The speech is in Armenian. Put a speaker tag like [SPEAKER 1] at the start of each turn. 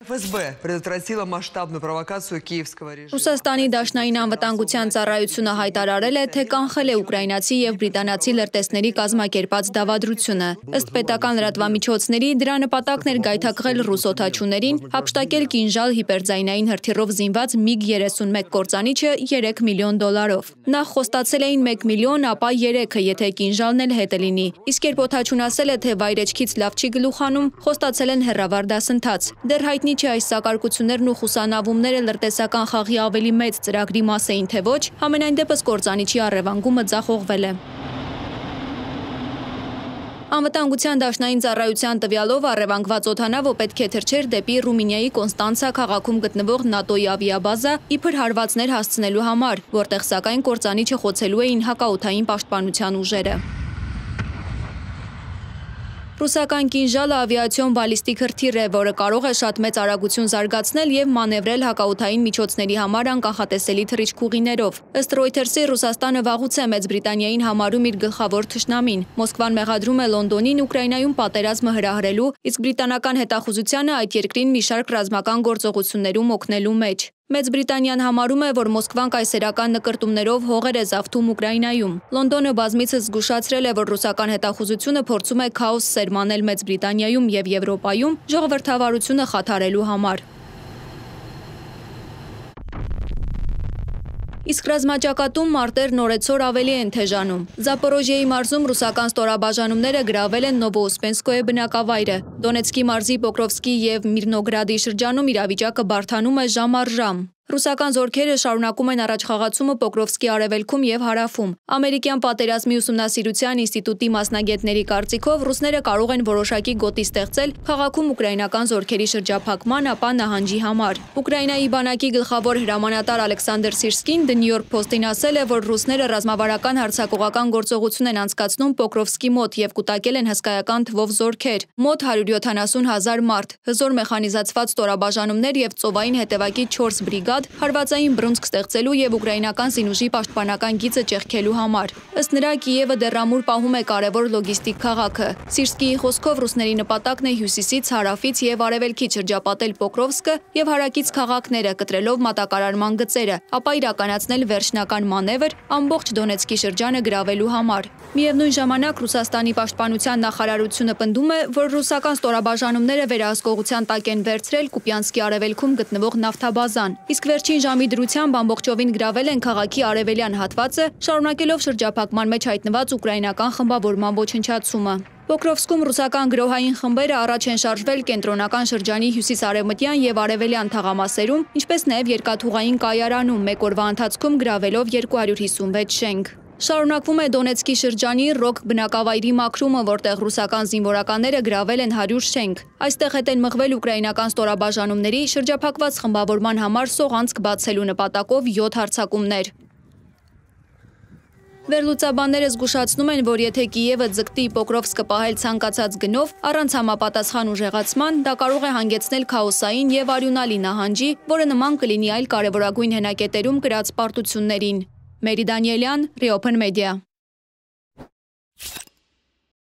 [SPEAKER 1] ФСБ предотвратила масштабную провокацию киевского режима.
[SPEAKER 2] Ռուսաստանի դաշնային անվտանգության ծառայությունը հայտարարել է, թե կանխել է ուկրաինացի եւ բրիտանացի լրտեսների կազմակերպած դավադրությունը։ Ըստ պետական լրատվամիջոցների, դրա նպատակն էր գայթակղել ռուս օդաչուներին, հափշտակել կինժալ հիպերձայնային հրթիռով զինված MiG-31 կործանիչը $3 միլիոն։ Նախ խոստացել էին 1 միլիոն, ապա 3-ը, եթե կինժալն էլ հետը լինի։ Իսկ երբ օդաչուն ասել է, թե վայրեջքից լավ չի գլուխանում, խոստացել են հեռավար դասընթաց։ Դեռ հայտնի չէ այս սակարկություններն ու խուսանավումները լրտեսական խաղի ավելի մեծ ծրագրի մաս էին, թե ոչ, համենայն դեպս կործանիչի առևանգումը ձախողվել է։ Անվտանգության դաշնային ծառայության տվյալով առևանգված օդանավը պետք է թռչեր դեպի Ռումինիայի Կոնստանցա քաղաքում գտնվող ՆԱՏՕ-ի ավիաբազա իբր հարվածներ հասցնելու համար, որտեղ սակայն կործանիչը խոցելու էին հակաօդային պաշտպանության ուժերը։ Ռուսական կինժալը ավիացիոն բալիստիկ հրթիռ է, որը կարող է շատ մեծ արագություն զարգացնել եւ մանևրել հակաօդային միջոցների համար անկանխատեսելի թռիչքուղիներով։ Ըստ Reuters-ի, Ռուսաստանը վաղուց է Մեծ Բրիտանիային համարում իր գլխավոր թշնամին։ Մոսկվան մեղադրում է Լոնդոնին Ուկրաինայում պատերազմը հրահրելու, իսկ բրիտանական հետախուզությանը այդ երկրին մի շարք ռազմական գործողություններում օգնելու մեջ։ Մեծ Բրիտանիան համարում է, որ Մոսկվան կայսերական նկրտումներով հողեր է զավթում Ուկրաինայում։ Լոնդոնը բազմիցս զգուշացրել է, որ ռուսական հետախուզությունը փորձում է քաոս սերմանել Մեծ Բրիտանիայում եւ Եվրոպայում ժողովրդավարությունը խաթարելու համար։ Իսկ ռազմաճակատում մարտերն օրեցօր ավելի են թեժանում։ Զապորոժիեի մարզում ռուսական ստորաբաժանումները գրավել են Նովոուսպենսկոյե բնակավայրը։ Դոնեցկի մարզի Պոկրովսկի եւ Միրնոգրադի շրջանում իրավիճակը բարդանում է ժամ առ ժամ։ Ռուսական զորքերը շարունակում են առաջխաղացումը Պոկրովսկի արևելքում եւ հարավում։ Ամերիկյան պատերազմի ուսումնասիրության ինստիտուտի մասնագետների կարծիքով ռուսները կարող են որոշակի գոտի ստեղծել քաղաքում ուկրաինական զորքերի շրջափակման, ապա նահանջի համար։ Ուկրաինայի բանակի գլխավոր հրամանատար Ալեքսանդր Սիրսկին The New York Post-ին ասել է, որ ռուսները ռազմավարական հարձակողական գործողություն են անցկացնում Պոկրովսկի մոտ եւ կուտակել են հսկայական թվով զորքեր, մոտ 170,000 մարդ, հզոր մեխանիզացված ստորաբաժանումներ եւ ծովային հետևակի 4 բրիգադ հարվածային բռունցք ստեղծելու եւ ուկրաինական զինուժի պաշտպանական գիծը ճեղքելու համար։ Ըստ նրա, Կիևը դեռ ամուր պահում է կարևոր լոգիստիկ քաղաքը։ Սիրսկիի խոսքով ռուսների նպատակն է հյուսիսից, հարավից եւ արևելքից շրջապատել Պոկրովսկը եւ հարակից քաղաքները, կտրելով մատակարարման գծերը, ապա իրականացնել վերջնական մանևր ամբողջ Դոնեցկի շրջանը գրավելու համար։ Միևնույն ժամանակ Ռուսաստանի պաշտպանության նախարարությունը պնդում է, որ ռուսական ստորաբաժանումները վերահսկողության տակ են վերցրել Կուպյանսկի արևելքում գտնվող նավթաբազան։ Իսկ վերջին ժամի դրությամբ ամբողջովին գրավել են քաղաքի արևելյան հատվածը, շարունակելով շրջափակման մեջ հայտնված ուկրաինական խմբավորման ոչնչացումը։ Պոկրովսկում ռուսական գրոհային խմբերը առաջ են շարժվել կենտրոնական շրջանի հյուսիս-արևմտյան եւ արևելյան թաղամասերում, ինչպես նաեւ երկաթուղային կայարանում, մեկ օրվա ընթացքում գրավելով 256 շենք։ Շարունակվում է Դոնեցկի շրջանի Ռոկ բնակավայրի մաքրումը, որտեղ ռուսական զինվորականները գրավել են 100 շենք։ Այստեղ հետ են մղվել ուկրաինական ստորաբաժանումների շրջափակված խմբավորման համար սողանցք բացելու նպատակով 7 հարձակումներ։ Վերլուծաբանները զգուշացնում են, որ եթե Կիևը ձգտի Պոկրովսկը պահել ցանկացած գնով, առանց համապատասխան ուժեղացման, դա կարող է հանգեցնել քաոսային եւ արյունալի նահանջի, որը նման կլինի այլ կարևորագույն հենակետերում կրած պարտություններին։ Մերի Դանիելյան, Reopen Media։